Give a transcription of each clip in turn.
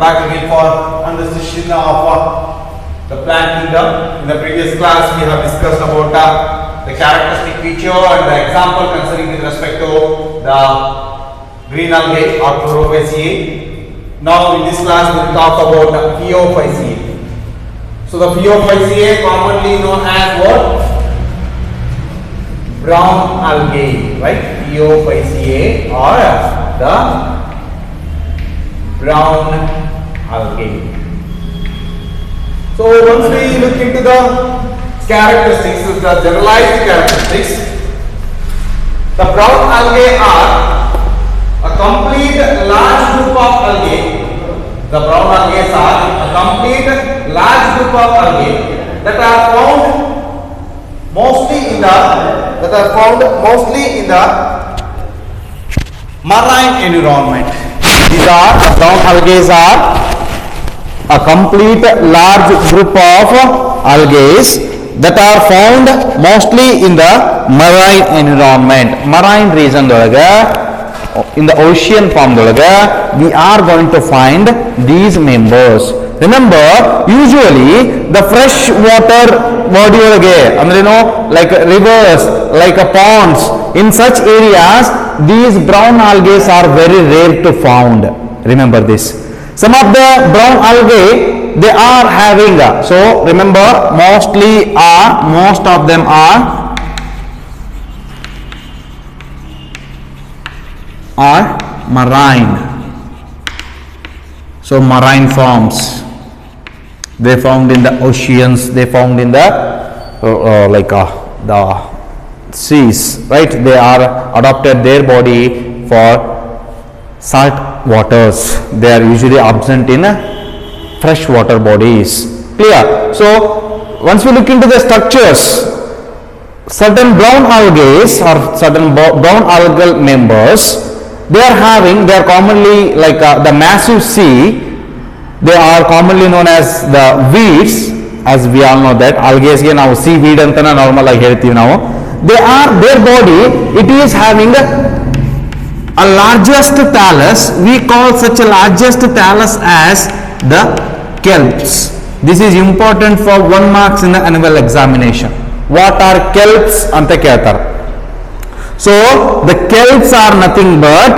back again for understanding of the plant kingdom. In the previous class, we have discussed about the characteristic feature and the example concerning with respect to the green algae or Chlorofyceae. Now, in this class, we will talk about Phaeophyceae. So, the Phaeophyceae, commonly known as what? Brown algae, right? Phaeophyceae or the brown algae. So once we look into the characteristics, the generalized characteristics, the brown algae are a complete large group of algae. The brown algae are a complete large group of algae that are found mostly in the marine environment. These are brown algae are a complete large group of algae that are found mostly in the marine environment. Marine region in the ocean form we are going to find these members. Remember, usually the fresh water body like rivers, like ponds, in such areas these brown algae are very rare to found. Remember this. Some of the brown algae they are having, so remember, most of them are marine. So marine forms, they found in the oceans, they found in the seas, right? They are adapted their body for salt waters. They are usually absent in fresh water bodies. Clear? So once we look into the structures, certain brown algae or certain brown algal members, they are commonly like the massive sea. They are commonly known as the weeds, as we all know that algae ge ನಾವು seaweed ಅಂತ normal ಆಗಿ ಹೇಳ್ತೀವಿ ನಾವು. Their body, it is having a largest thallus. We call such a largest thallus as the kelps. This is important for 1 marks in the annual examination. What are kelps anta keltar? So the kelps are nothing but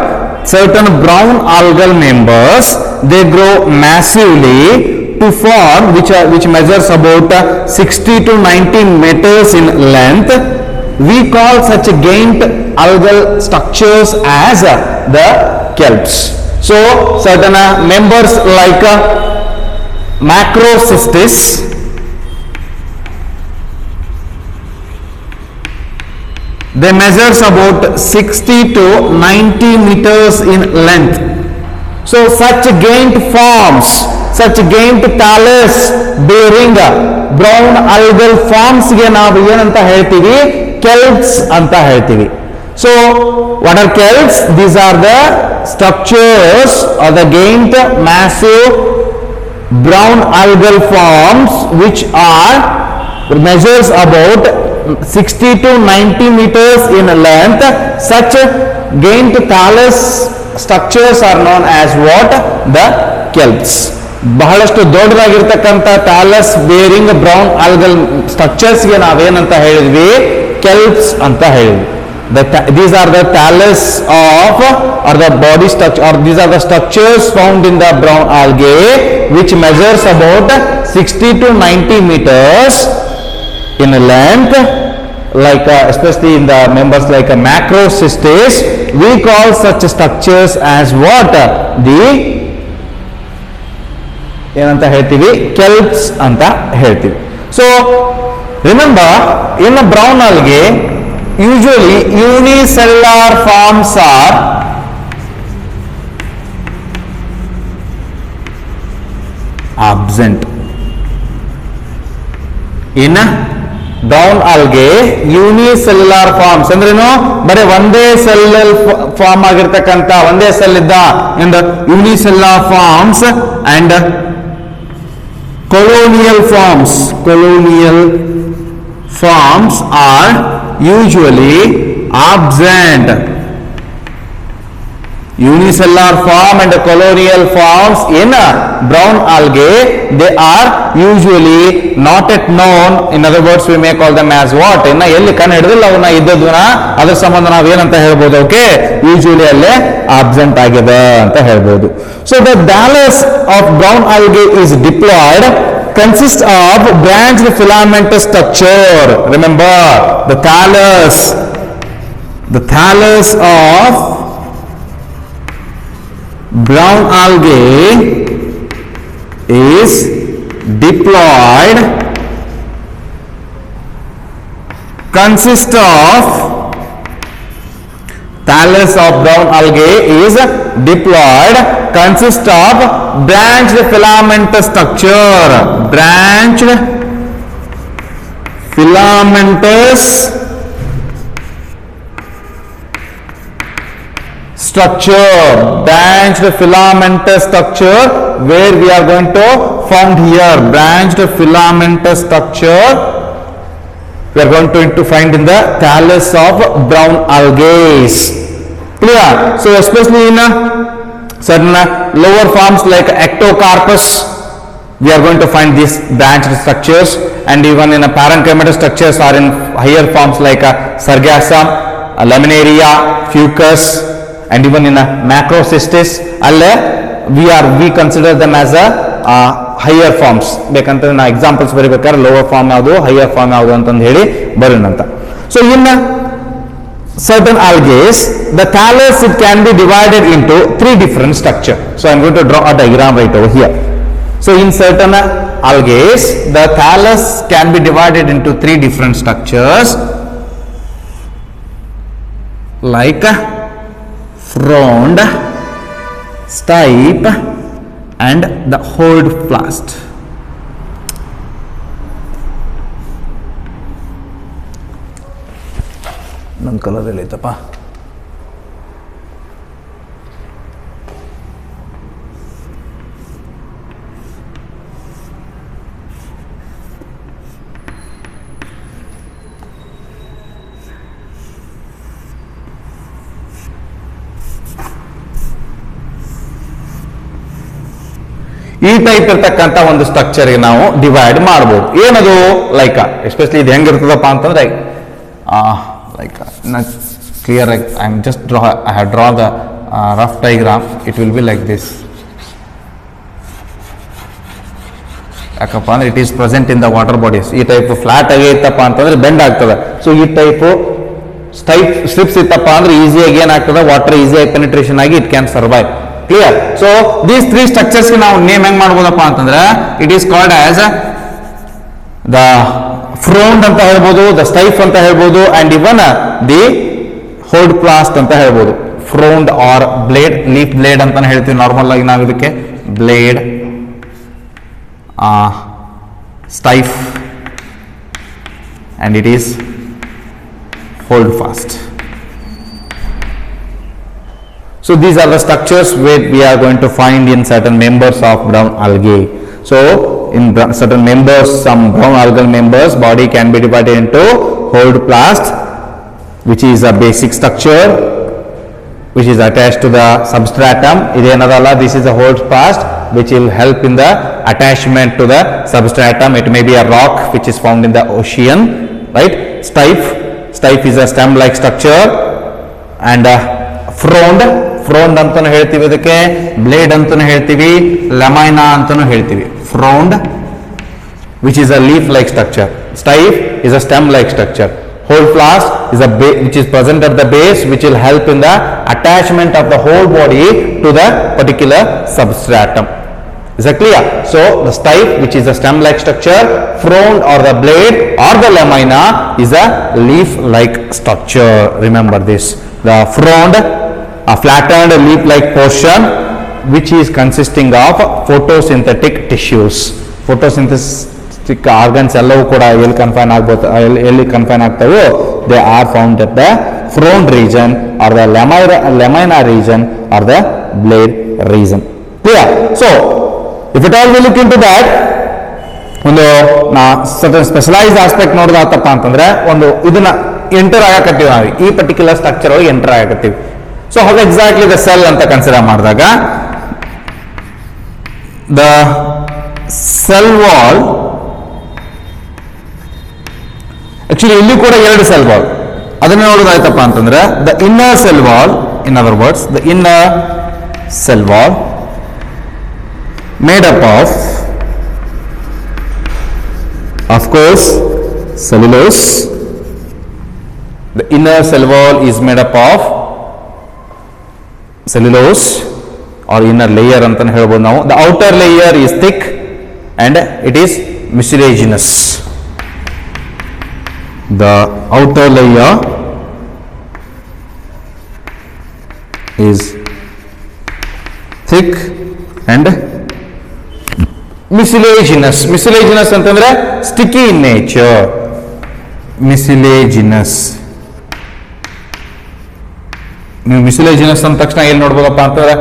certain brown algal members. They grow massively to form which measures about 60 to 90 meters in length. We call such giant algal structures as the kelps. So certain members like Macrocystis, they measures about 60 to 90 meters in length. So such giant forms, such giant thallus bearing brown algal forms ge ನಾವು ಏನಂತ ಹೇಳ್ತೀವಿ? Kelps anta ಹೇಳ್ತೀವಿ. So what are kelps? These are the structures or the giant massive brown algal forms which are measures about 60 to 90 meters in length. Such giant thallus structures are known as what? The kelps. ಬಹಳಷ್ಟು ದೊಡ್ಡದಾಗಿರ್ತಕ್ಕಂಥ ಥಾಲಸ್ bearing brown algal ಸ್ಟ್ರಕ್ಚರ್ಸ್ಗೆ ನಾವೇನಂತ ಹೇಳಿದ್ವಿ? ಕೆಲ್ಪ್ಸ್ ಅಂತ ಹೇಳಿದ್ವಿ. These are the thallus of or the body structure, or these are the structures found in the brown algae which measures about 60 to 90 meters in length, like especially in the members like Macrocystis. We call such structures as what? The ಏನಂತ ಹೇಳ್ತೀವಿ? ಕೆಲ್ಪ್ಸ್ ಅಂತ ಹೇಳ್ತೀವಿ. So remember, in a brown algae usually unicellular forms are absent. In brown algae unicellular forms ಅಂದ್ರೇನು? ಬರೀ ಒಂದೇ cell form ಆಗಿರ್ತಕ್ಕಂಥ ಒಂದೇ cell ಇದ್ದ unicellular forms and colonial forms are usually absent unicellular form and colonial forms in brown algae, they are usually not yet known. In other words, we may call them as what? ಇನ್ನ ಎಲ್ಲಿ ಕಣ್ಣು ಹಿಡಿದಿಲ್ಲ ಅವನ್ನ ಇದ್ದದನ್ನ ಅದ್ರ ಸಂಬಂಧ ನಾವು ಏನಂತ ಹೇಳ್ಬೋದು? Okay, usually ಅಲ್ಲೇ ಆಬ್ಸೆಂಟ್ ಆಗಿದೆ ಅಂತ ಹೇಳ್ಬೋದು. So the thallus of brown algae is diploid, consists of branched filamentous structure. Remember, the thallus of brown algae is diploid, consists of thallus of brown algae is diploid, consists of branched filamentous structure, branched filamentous structure, branched filamentous structure, where we are going to found here branched filamentous structure we are going to find in the thallus of brown algae. Clear? So especially in certain lower forms like ectocarpus, we are going to find these branched structures, and even in a parenchymatous structures or in higher forms like sargassum, laminaria, fucus, and even in a macrocystis, we consider them as a higher forms. ಬೇಕಂತ ನಾ examples ಬರೀಬೇಕಾದ್ರೆ lower form ಯಾವುದು, higher form ಯಾವುದು ಅಂತಂದು ಹೇಳಿ ಬರೋಣಂತ. So in certain algae, the thallus, it can be divided into 3 different structure. So I am going to draw a diagram right over here. So in certain algae, the thallus can be divided into 3 different structures, like frond, stipe, and the holdfast. ನನ್ನ colour ಎಲ್ಲೈತಪ್ಪ? ಈ type ಇರ್ತಕ್ಕಂಥ ಒಂದು ಸ್ಟ್ರಕ್ಚರ್ಗೆ ನಾವು divide ಮಾಡ್ಬೋದು. ಏನದು like especially ಇದು ಹೆಂಗಿರ್ತದಪ್ಪ ಅಂತಂದ್ರೆ like clear, I am just I have drawn the rough diagram. It will be like this. ಯಾಕಪ್ಪ ಅಂದ್ರೆ it is present in the water bodies. ಈ ಟೈಪ್ ಫ್ಲಾಟ್ ಆಗಿ ಇತ್ತಪ್ಪ ಅಂತಂದ್ರೆ ಬೆಂಡ್ ಆಗ್ತದೆ. ಸೊ ಈ ಟೈಪ್ ಸ್ಟ್ರಿಪ್ಸ್ ಇತ್ತಪ್ಪ ಅಂದ್ರೆ ಈಸಿಯಾಗಿ ಏನಾಗ್ತದೆ, ವಾಟರ್ ಈಸಿಯಾಗಿ ಪೆನಿಟ್ರೇಷನ್ ಆಗಿ it can survive. Clear? So these 3 structures ನಾವು ನೇಮ್ ಹೆಂಗ್ ಮಾಡ್ಬೋದಪ್ಪ ಅಂತಂದ್ರೆ, it is called as the frond ಅಂತ ಹೇಳ್ಬೋದು, ದ ಸ್ಟೈಫ್ ಅಂತ ಹೇಳ್ಬೋದು, ಅಂಡ್ ಇವನ್ ದಿ ಹೋಲ್ಡ್ಫಾಸ್ಟ್ ಅಂತ ಹೇಳ್ಬೋದು. Frond or blade, leaf blade ಅಂತ ಹೇಳ್ತೀವಿ ನಾರ್ಮಲ್ ಆಗಿ ನಾವು ಇದಕ್ಕೆ. Blade, stiff, and it is holdfast. So these are the structures where we are going to find in certain members of brown algae. So in certain members, some brown algal members, body can be divided into holdfast, which is a basic structure which is attached to the substratum. This is a holdfast which will help in the attachment to the substratum. It may be a rock which is found in the ocean, right? Stipe is a stem like structure, and frond ಅಂತಾನು ಹೇಳ್ತೀವಿ, ಅದಕ್ಕೆ blade ಅಂತಾನು ಹೇಳ್ತೀವಿ, lamina ಅಂತಾನು ಹೇಳ್ತೀವಿ. Frond, which is a leaf like structure. Stipe is a stem like structure. Holdfast is which is present at the base, which will help in the attachment of the whole body to the particular substratum. Is that clear? So the stipe, which is a stem like structure, frond or the blade or the lamina is a leaf like structure. Remember this. The frond, a flattened leaf like portion which is consisting of photosynthetic tissues. Photosynthetic organs ಎಲ್ಲವೂ ಕೂಡ ಎಲ್ಲಿ confine ಆಗ್ತವೋ, they are found at the frond region or the lamina region or the blade region. Clear? So if at all we look into that, ಒಂದು certain specialized aspect ನೋಡಿದಪ್ಪ ಅಂತಂದ್ರೆ, ಒಂದು ಇದನ್ನ enter ಆಗಕತ್ತೀವಿ ನಾವು, ಈ ಪರ್ಟಿಕ್ಯುಲರ್ ಸ್ಟ್ರಕ್ಚರ್ ಒಳಗೆ enter ಆಗಕತ್ತೀವಿ. So how exactly the cell ಅಂತ ಕನ್ಸಿಡರ್ ಮಾಡಿದಾಗ the cell wall, actually ಇಲ್ಲಿ ಕೂಡ ಎರಡು cell wall ಅದನ್ನ ನೋಡೋದಾಯ್ತಪ್ಪ ಅಂತಂದ್ರೆ the inner cell wall, in other words the inner cell wall made up of course cellulose. The inner cell wall is made up of cellulose or inner layer ಅಂತ ಹೇಳ್ಬೋದು ನಾವು. The outer layer is thick and it is mucilaginous. The outer layer is thick and mucilaginous. Mucilaginous ಅಂತಂದ್ರೆ sticky in nature. Mucilaginous. ನೀವು ಮಿಸಿಲೇಜಿನಸ್ ಅಂದ ತಕ್ಷಣ ಏನ್ ನೋಡ್ಬೋದಪ್ಪ ಅಂತಂದ್ರೆ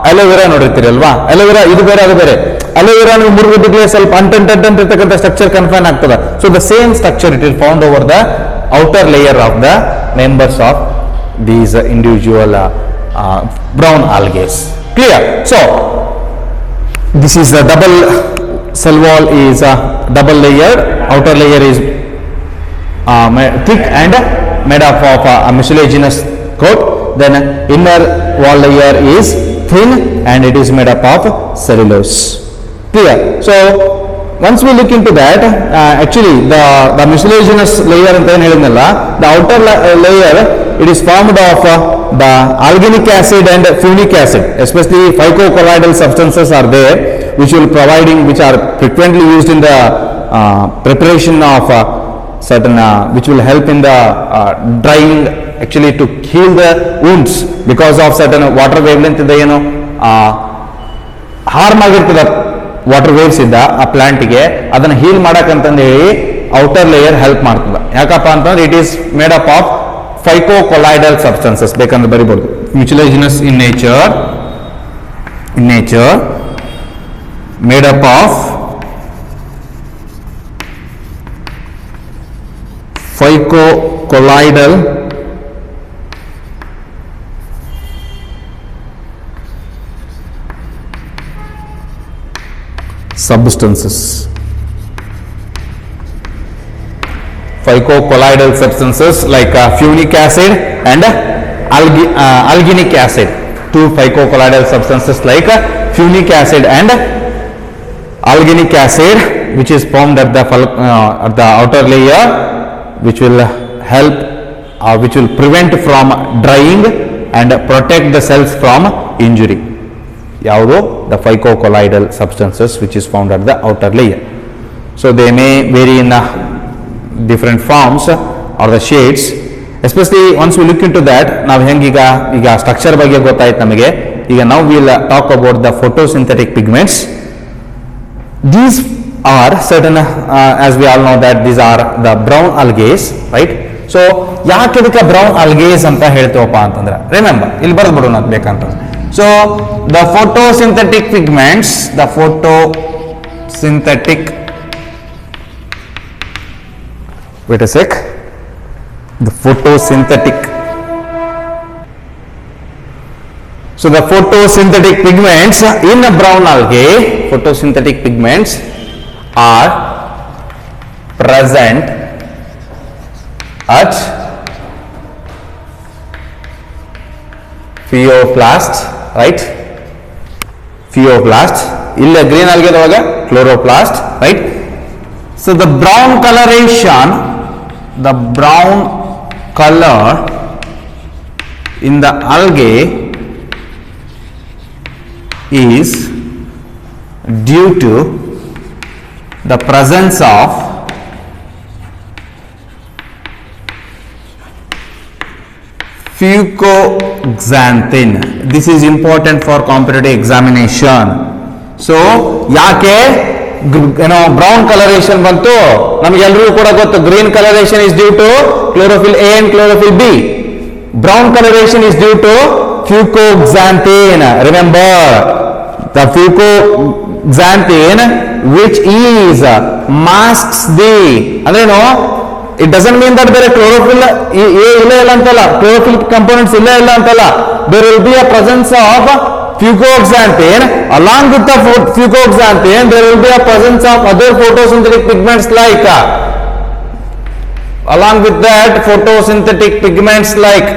aloe vera ನೋಡಿರ್ತೀರಿ ಅಲ್ವಾ, ಅಲೋವೆರಾ ಇದು ಬೇರೆ ಅದು ಬೇರೆ. ಅಲೋವೆರಾ ನೀವು ಮುರುಗುದಿಗ್ಲೇ ಸ್ವಲ್ಪ ಅಂಟಿರ್ತಕ್ಕಂಥ ಸ್ಟ್ರಕ್ಚರ್ ಕನ್ಫೈನ್ ಆಗ್ತದೆ. So the same structure it is found over the outer layer of the members of these individual brown algae. Clear? So this is the double cell wall is double layered. Outer layer is thick and made up of a mucilaginous coat. Then inner wall layer is thin and it is made up of cellulose. Clear? So once we look into that, actually the mucilaginous layer anta ಏನು ಹೇಳಿದ್ನಲ್ಲ, the outer layer it is formed of the alginic acid and funic acid, especially phycocolloidal substances are there which are frequently used in the preparation of certain which will help in the drying, actually to heal the wounds because of certain water wavelength ಇಂದ ಏನು harm ಆಗಿರ್ತದೆ water waves ಇದ್ದ ಆ ಪ್ಲಾಂಟ್ಗೆ, ಅದನ್ನ heal ಮಾಡಕ್ಕಂತಂದು ಹೇಳಿ outer layer help ಮಾಡ್ತದೆ. ಯಾಕಪ್ಪ ಅಂತಂದ್ರೆ it is made up of phycocolloidal substances. ಬೇಕಂದ್ರೆ ಬರಿಬಹುದು mucilaginous in nature made up of phycocolloidal substances. Phycocolloidal substances like funic acid and alginic acid. Two phycocolloidal substances like funic acid and alginic acid, which is formed at the outer layer, which will help which will prevent from drying and protect the cells from injury. Yavudu the phycocolloidal substances which is found at the outer layer. So they may vary in different forms or the shades, especially once we look into that. Now ಈಗ structure ಬಗ್ಗೆ ಗೊತ್ತಾಯ್ತು ನಮಗೆ. ಈಗ now we will talk about the photosynthetic pigments. These are certain as we all know that these are the brown algae, right? So ಯಾಕೆ ಇದಕ್ಕೆ brown algae ಅಂತ ಹೇಳ್ತೀವಪ್ಪ ಅಂತಂದ್ರೆ, remember ಇಲ್ಲಿ ಬರೆದು ಬಿಡೋಣ ಅದು ಬೇಕಂತಂದ್ರೆ. So the photosynthetic pigments, wait a sec, the photosynthetic pigments in a brown algae, photosynthetic pigments are present at pheoplast, right? Pheoplast. ಇಲ್ಲ green algae ಒಳಗೆ chloroplast, right? So the brown coloration, the brown color in the algae is due to the presence of fucoxanthin. This is important for competitive examination. So ಯಾಕೆ brown colouration ಬಂತು ನಮಗೆಲ್ಲರಿಗೂ ಕೂಡ ಗೊತ್ತು. Green colouration is due to chlorophyll A and chlorophyll B. Brown colouration is due to fucoxanthin. Remember the fucoxanthin which is masks the, ಅಂದ್ರೇನು It doesn't mean that there are chlorophyll illa antala, chlorophyll components illa antala. There will be a presence of fucoxanthin. Along with the fucoxanthin, there will be a presence of other photosynthetic pigments like along with that photosynthetic pigments like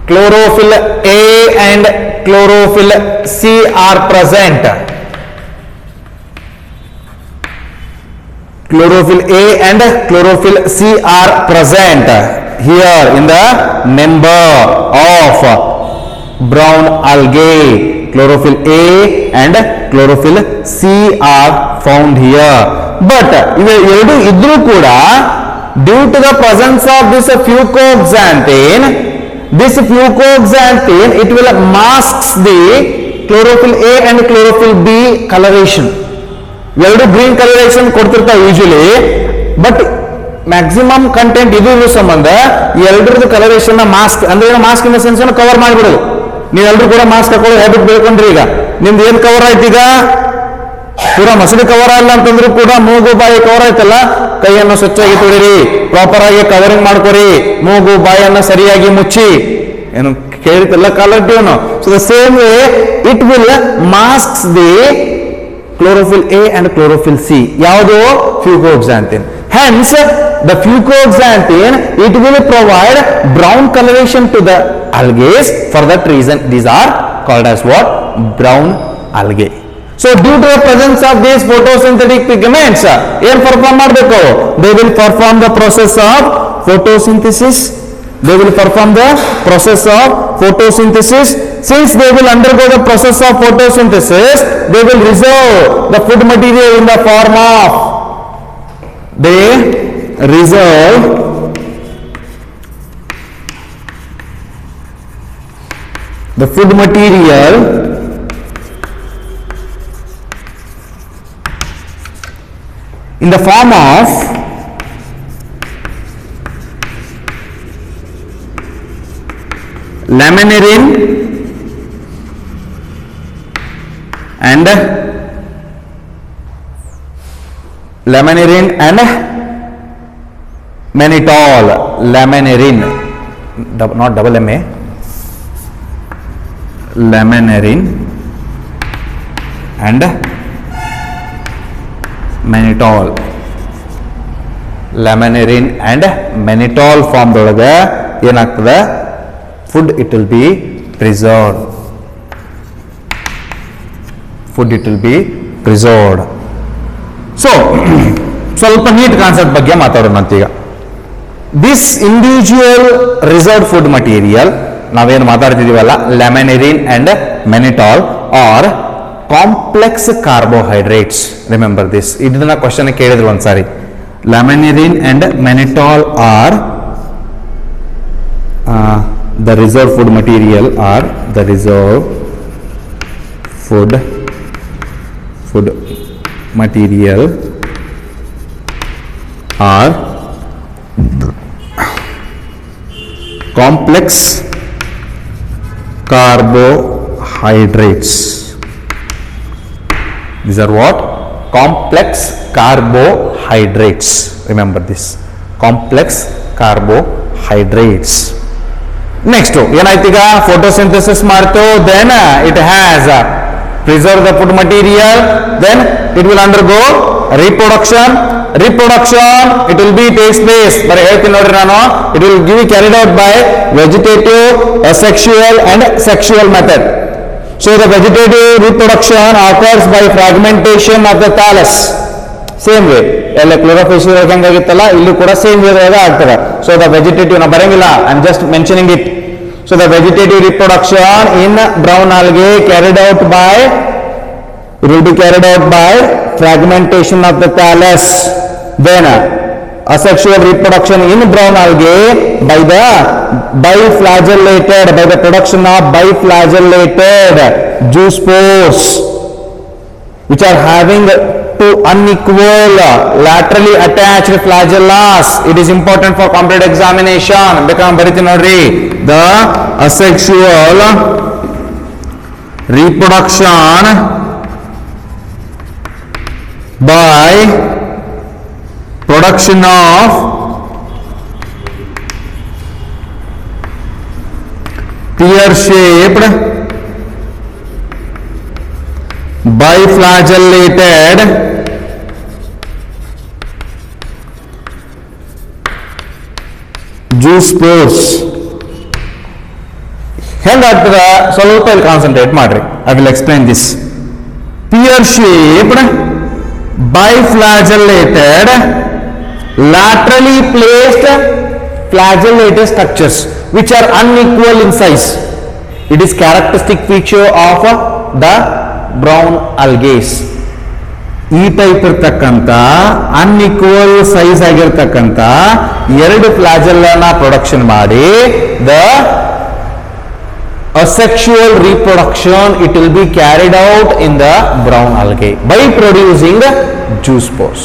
chlorophyll A and chlorophyll C are present. Chlorophyll A and chlorophyll C are present here in the member of brown algae. Chlorophyll A and chlorophyll C are found here. But ಎರಡು ಇದ್ರೂ ಕೂಡ due to the presence of this fucoxanthin, it will masks the chlorophyll A and chlorophyll B coloration. ಎರಡು green coloration ಕೊಡ್ತಿರ್ತಾವೆ usually, but maximum content ಇದು ಸಂಬಂಧ ಎರಡರದ್ದು coloration mask ಅಂದ್ರೆ mask in sense cover ಮಾಡಿಬಿಡೋದು. ನೀವೆಲ್ಲರೂ ಕೂಡ ಮಾಸ್ಕ್ ಹಾಕೊಳ್ಳೋ ಹ್ಯಾಬಿಟ್ ಬೇಕಂದ್ರಿ. ಈಗ ನಿಮ್ದು ಏನ್ ಕವರ್ ಆಯ್ತು, ಈಗ ಪೂರಾ ಮಸಡಿ ಕವರ್ ಅಲ್ಲ ಅಂತಂದ್ರೂ ಕೂಡ ಮೂಗು ಬಾಯಿ ಕವರ್ ಆಯ್ತಲ್ಲ, ಕೈಯನ್ನು ಸ್ವಚ್ಛಾಗಿ ತೊಳಿರಿ, ಪ್ರಾಪರ್ ಆಗಿ ಕವರಿಂಗ್ ಮಾಡ್ಕೊರಿ, ಮೂಗು ಬಾಯನ್ನು ಸರಿಯಾಗಿ ಮುಚ್ಚಿ. ಏನು ಕೇಳಿತಲ್ಲ caller tune. So the same way it will masks the chlorophyll A and chlorophyll C. ಯಾವುದು fucoxanthin. Hence the fucoxanthin, it will provide brown coloration to the algae. For that reason these are called as what? Brown algae. So due to the presence of these photosynthetic pigments, ಏನು perform ಮಾಡಬೇಕು? They will perform the process of photosynthesis. They will perform the process of photosynthesis. Since they will undergo the process of photosynthesis, they will reserve the food material in the form of, they reserve the food material in the form of laminarin and mannitol. Laminarin, not double M A, laminarin and mannitol. Laminarin and mannitol form ದೊಳಗೆ ಏನಾಗ್ತದೆ? Food it will be preserved. Food it will be preserved. So ಸ್ವಲ್ಪ neat concept ಬಗ್ಗೆ ಮಾತಾಡೋಣ ಅಂತೀಗ. This individual reserved food material ನಾವೇನು ಮಾತಾಡ್ತಿದೀವಲ್ಲ, laminarin and mannitol are complex carbohydrates. Remember this. ಇದನ್ನ question ಕೇಳಿದ್ರು ಒಂದ್ಸಾರಿ. Laminarin and mannitol are the reserved food material, are the reserved food material are complex carbohydrates. These are what? Complex carbohydrates. Remember this. Complex carbohydrates. Next ಏನಾಯ್ತು, ಈಗ photosynthesis ಮಾಡ್ತು, then it has preserve the food material, then it will undergo reproduction it will be takes place. ಬರೀ ಹೇಳ್ತೀನಿ ನೋಡ್ರಿ ನಾನು. It will be carried out by vegetative, asexual and sexual method. So the vegetative reproduction occurs by fragmentation of the thallus. Same way ಎಲ್ಲ chlorophyll ಹೆಂಗಾಗಿತ್ತಲ್ಲ, ಇಲ್ಲೂ ಕೂಡ same way ಆಗ್ತದೆ. So the vegetative ನಾ ಬರಂಗಿಲ್ಲ, I am just mentioning it. So the vegetative reproduction in brown algae carried out by, it will be carried out by fragmentation of the thallus. Then asexual reproduction in brown algae by the biflagellated, by the production of biflagellated zoospores which are having two unequal laterally attached flagellas. It is important for competitive examination. Become bariti nodri. The asexual reproduction by production of pear-shaped biflagellated zoospores. ಹೆಂಗಾಗ್ತದ ಸ್ವಲ್ಪ ಇಲ್ಲಿ concentrate ಮಾಡ್ರಿ. I will explain this. pear-shaped biflagellated laterally placed flagellated structures which are unequal in size. It is characteristic feature of the brown algae. ಈ type ಇರ್ತಕ್ಕಂಥ unequal size ಆಗಿರ್ತಕ್ಕಂಥ ಎರಡು ಫ್ಲಾಜೆಲ್ಲನ production ಮಾಡಿ the asexual reproduction it will be carried out in the brown algae by producing zoospores.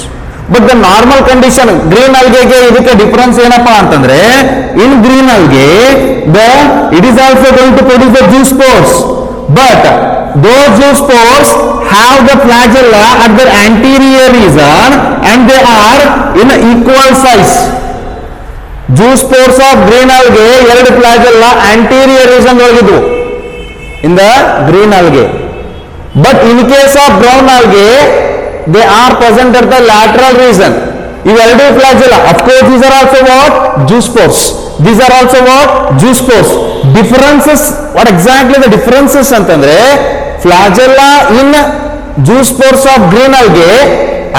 But the normal condition green algae ಗೆ ಇದಕ್ಕೆ difference ಏನಪ್ಪಾ ಅಂತಂದ್ರೆ in green algae it is also going to produce the zoospores, but those zoospores have the flagella at their anterior region and they are in equal size. Zoospores of green algae ಎರಡು ಫ್ಲಾಜೆಲ್ಲ anterior region ಒಳಗಿದ್ವು in the green algae, but in case of brown algae they are present at the lateral region. ಇವೆರಡು ಫ್ಲಾಜೆಲ್ಲ of course these are also what zoospores, these are also what zoospores. Differences, what exactly the differences ಅಂತಂದ್ರೆ flagella in zoospores of green algae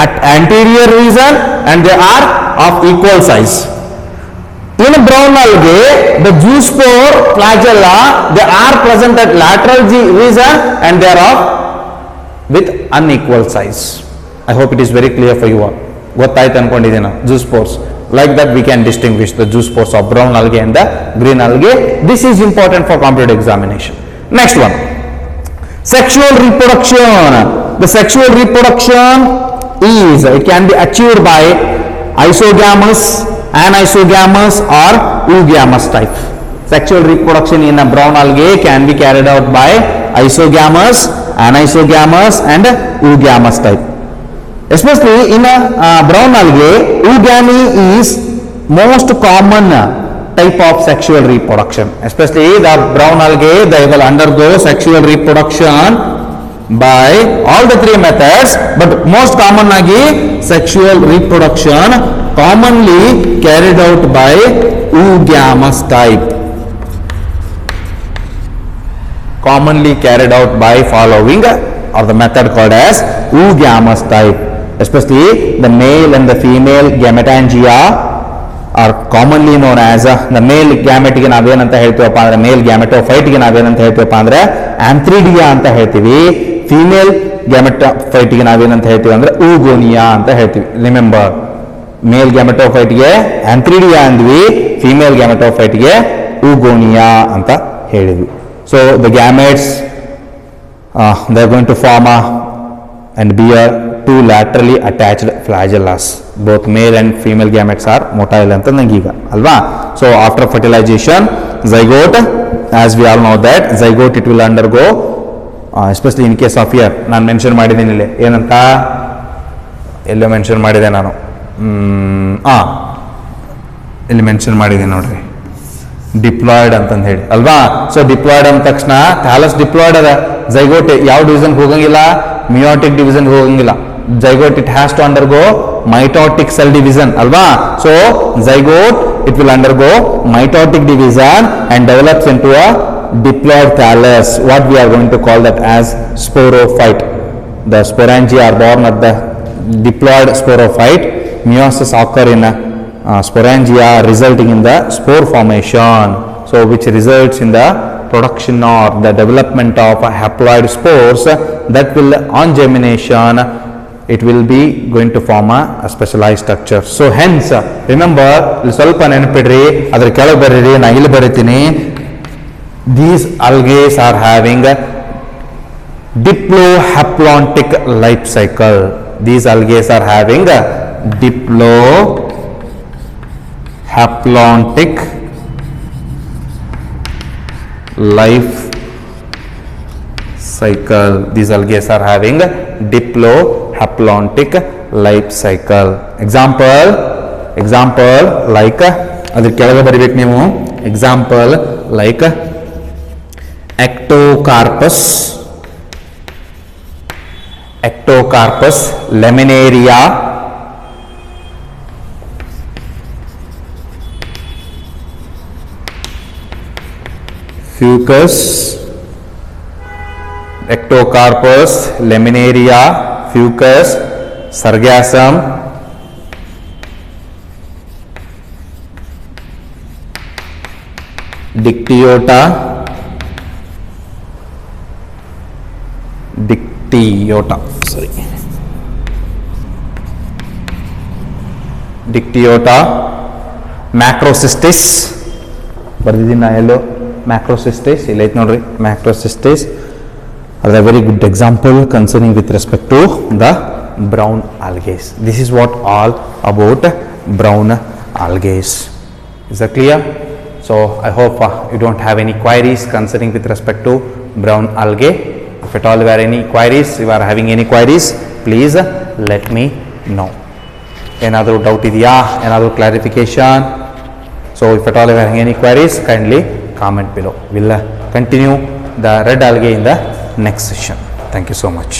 at anterior region and they are of equal size. In brown algae, the zoospore flagella they are present at lateral region and they are of with unequal size. I hope it is very clear for you all. ಗೊತ್ತಾಯ್ತು ಅನ್ಕೊಂಡಿದ್ದೀನಿ ನಾನು. Zoospores, like that we can distinguish the zoospores of brown algae and the green algae. This is important for competitive examination. Next one, sexual reproduction. The sexual reproduction is, it can be achieved by isogamous, anisogamous or oogamous type. Sexual reproduction in a brown algae can be carried out by isogamous, anisogamous and oogamous type. Especially in a brown algae, oogamy is most common type of sexual reproduction. Especially the brown algae, they will undergo sexual reproduction by all the three methods, but most common agi sexual reproduction commonly carried out by oogamous type. Commonly carried out by following or the method called as oogamous type. Especially the male and the female gametangia are commonly known as the male gamete ಗೆ ನಾವೇನಂತ ಹೇಳ್ತೀವಪ್ಪ ಅಂದ್ರೆ ಮೇಲ್ gametophyte ಗೆ ನಾವೇನಂತ ಹೇಳ್ತೀವಪ್ಪ ಅಂದ್ರೆ ಆಂಥ್ರಿಡಿಯಾ ಅಂತ ಹೇಳ್ತೀವಿ. Female gametophyte ಗೆ ನಾವೇನಂತ ಹೇಳ್ತೀವಿ ಅಂದ್ರೆ ಊಗೋನಿಯಾ ಅಂತ ಹೇಳ್ತೀವಿ. ರಿಮೆಂಬರ್, ಮೇಲ್ ಗ್ಯಾಮೆಟೋಫೈಟ್ ಗೆ ಆಂಥ್ರಿಡಿಯಾ ಅಂದ್ವಿ, ಫೀಮೇಲ್ ಗ್ಯಾಮೆಟೋಫೈಟ್ ಗೆ ಊಗೋನಿಯಾ ಅಂತ ಹೇಳಿದ್ವಿ. So the gametes they are going to form and bear two laterally attached flagellas. Both male and female gametes are motile ಅಂತ ನಂಗೀಗ ಅಲ್ವಾ. So after fertilization, zygote, as we all know that zygote it will undergo especially in case of here, ನಾನು mention ಮಾಡಿದ್ದೀನಿ ಇಲ್ಲಿ ಏನಂತ, ಎಲ್ಲೋ mention ಮಾಡಿದೆ ನಾನು, ಇಲ್ಲಿ ಮೆನ್ಷನ್ ಮಾಡಿದ್ದೀನಿ ನೋಡ್ರಿ, ಡಿಪ್ಲಾಯ್ಡ್ ಅಂತಂದು ಹೇಳಿ ಅಲ್ವಾ. ಸೊ ಡಿಪ್ಲಾಯ್ಡ್ ಅಂದ ತಕ್ಷಣ ಥ್ಯಾಲಸ್ ಡಿಪ್ಲಾಯ್ಡ್ ಅದ, ಝೈಗೋಟ್ ಯಾವ ಡಿವಿಷನ್ ಹೋಗಂಗಿಲ್ಲ, ಮಿಯೋಟಿಕ್ ಡಿವಿಷನ್ ಹೋಗಂಗಿಲ್ಲ. zygote it has to undergo mitotic cell division alva. So zygote it will undergo mitotic division and develops into a diploid thallus, what we are going to call that as sporophyte. The sporangia are born at the diploid sporophyte. Meiosis occur in sporangia resulting in the spore formation, so which results in the production or the development of haploid spores that will on germination it will be going to form a specialized structure. So hence remember, ಸ್ವಲ್ಪ ನೆನಪಿಡ್ರಿ, ಅದರ ಕೆಳಗೆ ಬರೀರಿ, ನಾ ಇಲ್ಲಿ ಬರೀತೀನಿ. These algae are having diplohaplontic life cycle. These algae are having diplohaplontic life cycle. These algae are having diplohaplontic life cycle. Example like ಅದ್ರ ಕೆಳಗೆ ಬರಿಬೇಕು ನೀವು. Example like Ectocarpus, Laminaria, Fucus, Ectocarpus, Laminaria, Fucus, Sargassum, Dictyota, Macrocystis, ಬರ್ದಿದ್ದೀನಿ ಎಲ್ಲೋ Macrocystis, ಇಲ್ಲಿ ಐತೆ ನೋಡ್ರಿ Macrocystis are a very good example concerning with respect to the brown algae. This is what all about brown algae. Is that clear? So I hope you don't have any queries concerning with respect to brown algae. If at all you have any queries, if you are having any queries, please let me know. Another doubt idya, another clarification. So if at all you are having any queries, kindly comment below. We'll continue the red algae in the next session. Thank you so much.